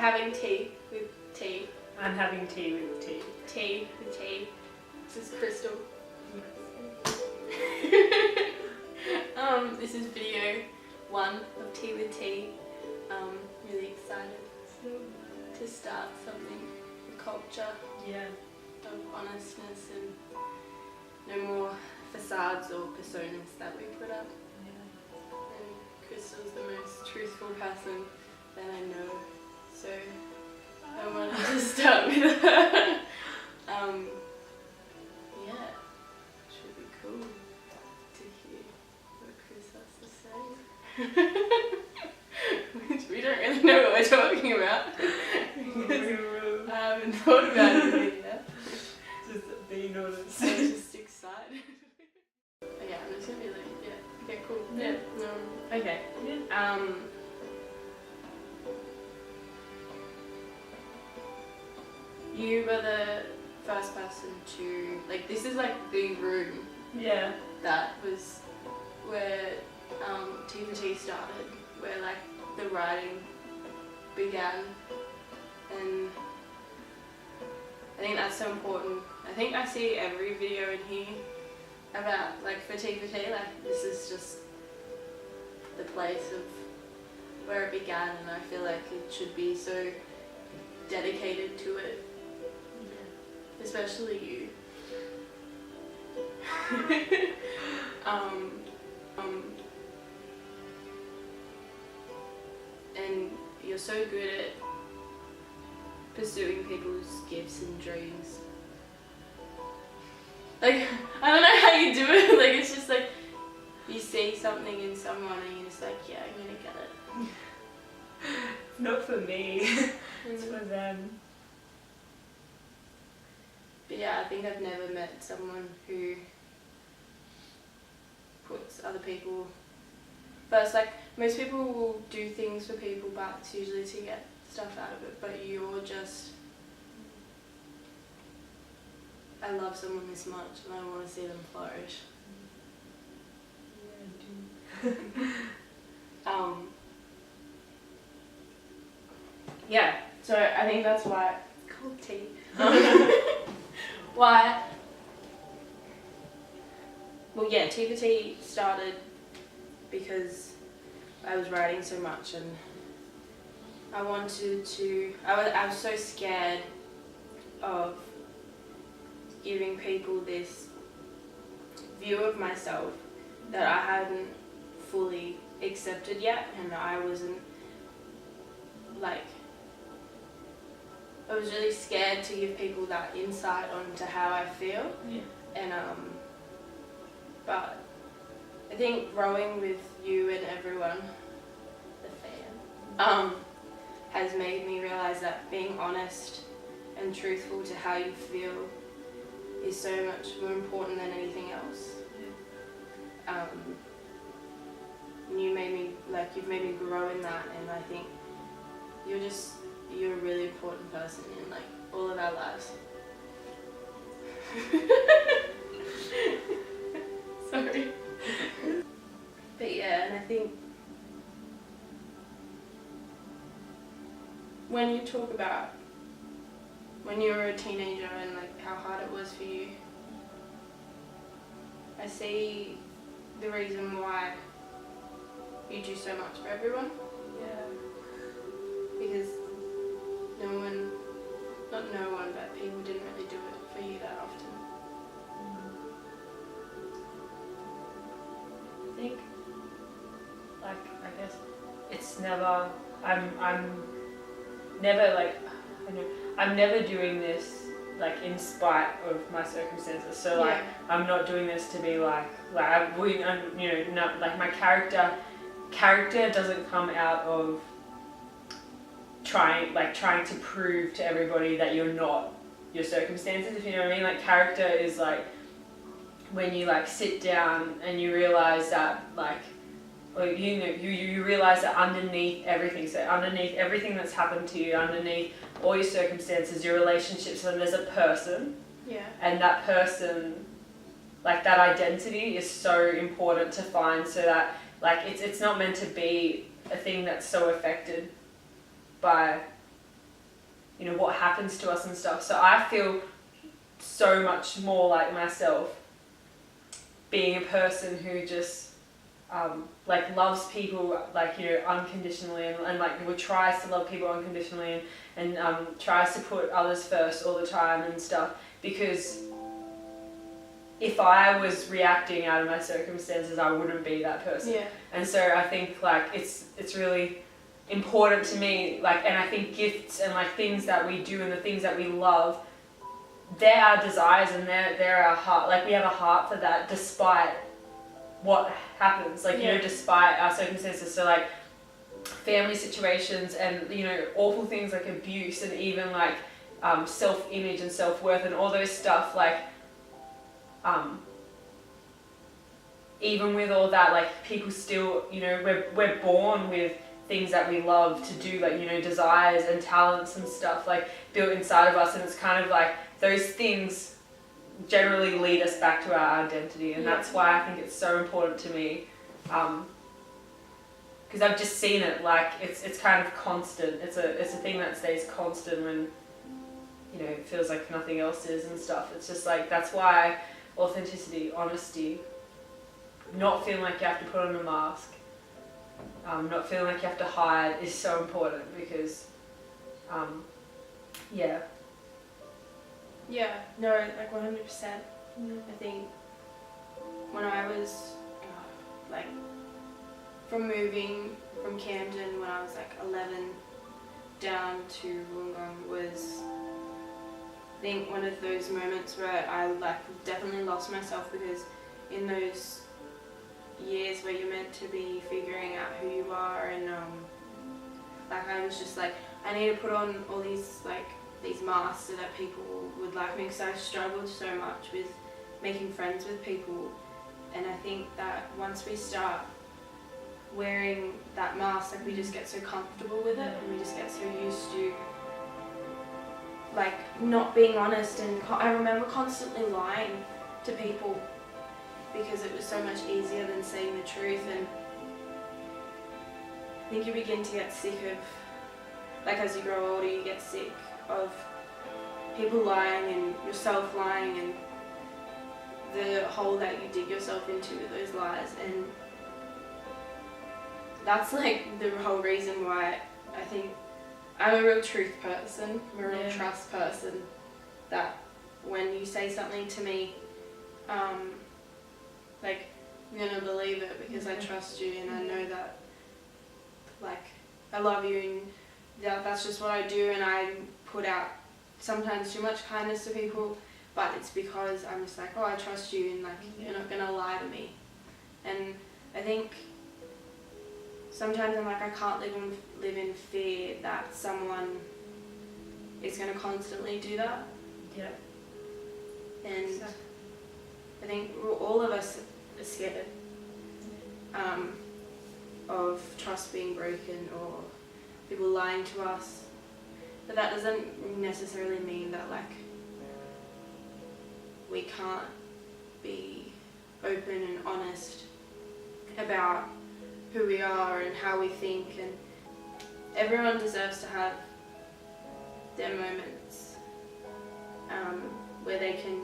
having tea with tea. I'm having tea with tea. Tea with tea. This is Krystal. This is video 1 of Tea with Tea. Really excited to start something, a culture of honestness and no more facades or personas that we put up. And Krystal's the most truthful person that I know, so I wanted to start with her. Yeah, should be cool to hear what Chris has to say. Which we don't really know what we're talking about. I haven't thought about it yet. Just being honest. I'm just excited. Okay, I'm just gonna be like, yeah, okay, cool. Yeah, no, okay. Yeah. You were the first person to, like, this is like the room that was where T4T started, where like the writing began, and I think that's so important. I think I see every video in here about, like, for T4T, like, this is just the place of where it began, and I feel like it should be so dedicated to it. Especially you. And you're so good at pursuing people's gifts and dreams. Like, I don't know how you do it, like, it's just like, you see something in someone and you're just like, yeah, I'm gonna get it. Not for me, it's for them. But yeah, I think I've never met someone who puts other people first. Like, most people will do things for people, but it's usually to get stuff out of it. But you're just, I love someone this much and I want to see them flourish. Yeah, I do. Yeah, so I think that's why, cold tea. Why? Well, yeah, T4T started because I was writing so much and I wanted to, I was so scared of giving people this view of myself that I hadn't fully accepted yet, and I wasn't, like, I was really scared to give people that insight onto how I feel. Yeah. And but I think growing with you and everyone, the fan, has made me realize that being honest and truthful to how you feel is so much more important than anything else. Yeah. And you made me, like, you've made me grow in that, and I think you're a really important person in, like, all of our lives. Sorry. But yeah, and I think when you talk about when you were a teenager and, like, how hard it was for you, I see the reason why you do so much for everyone. Yeah. Because not no one, but people didn't really do it for you that often. I think, like, I guess it's never, I'm never, like, I know, I'm never doing this, like, in spite of my circumstances. So, like, I'm not doing this to be like you know, not, like, my character doesn't come out of trying to prove to everybody that you're not your circumstances, if you know what I mean. Like, character is, like, when you, like, sit down and you realize that, like, or you know, you realize that underneath everything, so underneath everything that's happened to you, underneath all your circumstances, your relationships, and there's a person. Yeah. And that person, like, that identity is so important to find, so that, like, it's not meant to be a thing that's so affected by you know, what happens to us and stuff. So I feel so much more like myself being a person who just like loves people, like, you know, unconditionally, and like who tries to love people unconditionally, and tries to put others first all the time and stuff, because if I was reacting out of my circumstances, I wouldn't be that person. Yeah. And so I think like it's really important to me, like, and I think gifts and like things that we do and the things that we love, they're our desires and they're our heart. Like, we have a heart for that despite what happens, like, you know, despite our circumstances. So like family situations and, you know, awful things like abuse and even like self-image and self-worth and all those stuff, like even with all that, like, people still, you know, we're born with things that we love to do, like, you know, desires and talents and stuff like built inside of us, and it's kind of like those things generally lead us back to our identity, and that's why I think it's so important to me, because I've just seen it, like, it's kind of constant. It's a thing that stays constant when, you know, it feels like nothing else is and stuff. It's just like, that's why authenticity, honesty, not feeling like you have to put on a mask, not feeling like you have to hide is so important, because no, like 100%. I think when I was like, from moving from Camden when I was like 11 down to Wollongong was, I think, one of those moments where I like definitely lost myself, because in those years where you're meant to be figuring out who you are, and like, I was just like, I need to put on all these like these masks so that people would like me, because I struggled so much with making friends with people. And I think that once we start wearing that mask, like, we just get so comfortable with it, and we just get so used to like not being honest. And I remember constantly lying to people because it was so much easier than saying the truth. And I think you begin to get sick of, like, as you grow older, you get sick of people lying and yourself lying and the hole that you dig yourself into with those lies. And that's like the whole reason why I think I'm a real truth person, I'm a real trust person, that when you say something to me, like, I'm gonna believe it because I trust you, and I know that, like, I love you, and that's just what I do. And I put out sometimes too much kindness to people, but it's because I'm just like, oh, I trust you, and like, you're not gonna lie to me. And I think sometimes I'm like, I can't live in fear that someone is gonna constantly do that. Yeah. And I think all of us are scared of trust being broken or people lying to us. But that doesn't necessarily mean that, like, we can't be open and honest about who we are and how we think. And everyone deserves to have their moments where they can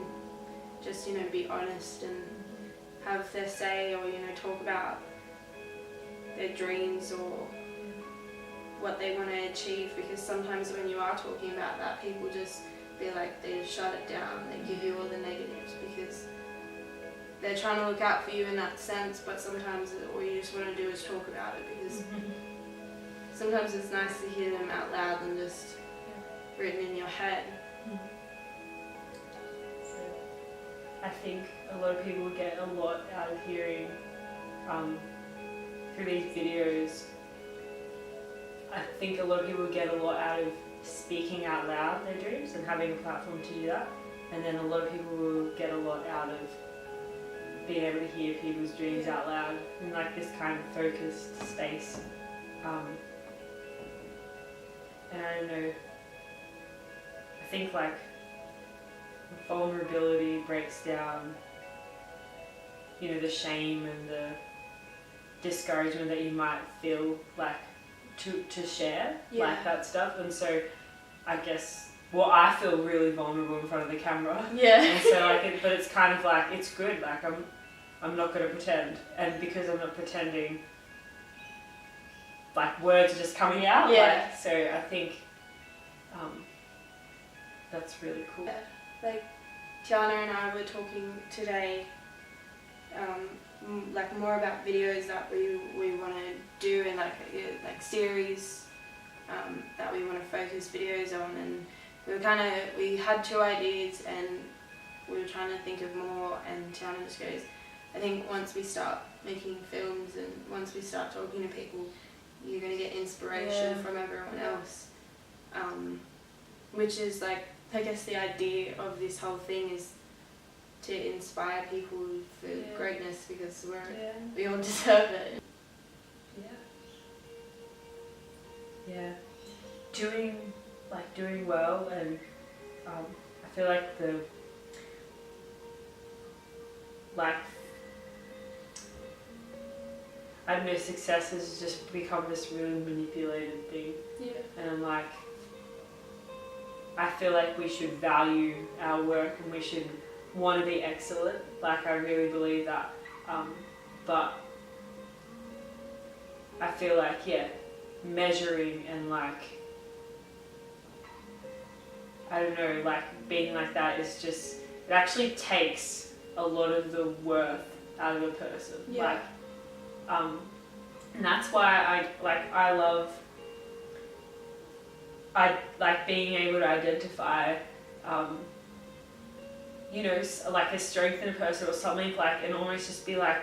just, you know, be honest and have their say, or, you know, talk about their dreams or what they want to achieve. Because sometimes when you are talking about that, people just feel like they just shut it down, they give you all the negatives because they're trying to look out for you in that sense. But sometimes all you just want to do is talk about it, because sometimes it's nice to hear them out loud than just written in your head. So I think a lot of people get a lot out of hearing through these videos. I think a lot of people get a lot out of speaking out loud their dreams and having a platform to do that. And then a lot of people will get a lot out of being able to hear people's dreams out loud in like this kind of focused space. And I don't know, I think like vulnerability breaks down, you know, the shame and the discouragement that you might feel like to share like that stuff. And so I guess, well, I feel really vulnerable in front of the camera. Yeah. And so like, but it's kind of like, it's good. Like I'm not going to pretend, and because I'm not pretending, like words are just coming out. Yeah. Like, so I think that's really cool. Yeah. Like Tiana and I were talking today, like more about videos that we want to do, and like series that we want to focus videos on, and we had 2 ideas and we were trying to think of more, and Tiana just goes, I think once we start making films and once we start talking to people, you're going to get inspiration from everyone else, which is like, I guess the idea of this whole thing is to inspire people for greatness, because we all deserve it. Yeah. Doing well, and I feel like I don't know, success has just become this really manipulated thing. Yeah. And I'm like, I feel like we should value our work and we should want to be excellent. Like, I really believe that. But I feel like, measuring and like, I don't know, like being like that is just, it actually takes a lot of the worth out of a person. Yeah. Like, and that's why I love being able to identify, you know, like a strength in a person or something, like, and almost just be like,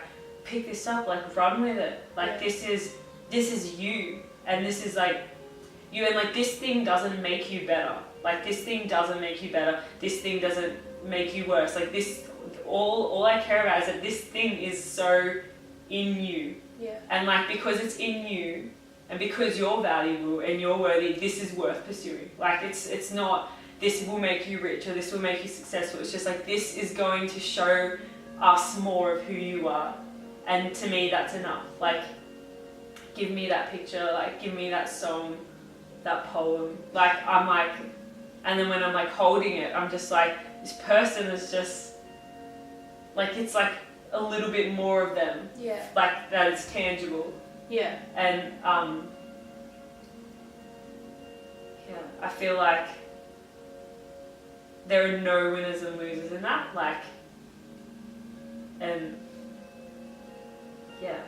pick this up, like run with it. Like, this is you, and this is like you, and like this thing doesn't make you better. Like, this thing doesn't make you better. This thing doesn't make you worse. Like, this, all I care about is that this thing is so in you. Yeah. And like, because it's in you, and because you're valuable and you're worthy, this is worth pursuing. Like, it's not, this will make you rich or this will make you successful. It's just like, this is going to show us more of who you are. And to me, that's enough. Like, give me that picture, like, give me that song, that poem. Like, I'm like, and then when I'm like holding it, I'm just like, this person is just, like, it's like a little bit more of them. Yeah. Like, that it's tangible. Yeah. And, I feel like there are no winners and losers in that. Like, and, yeah.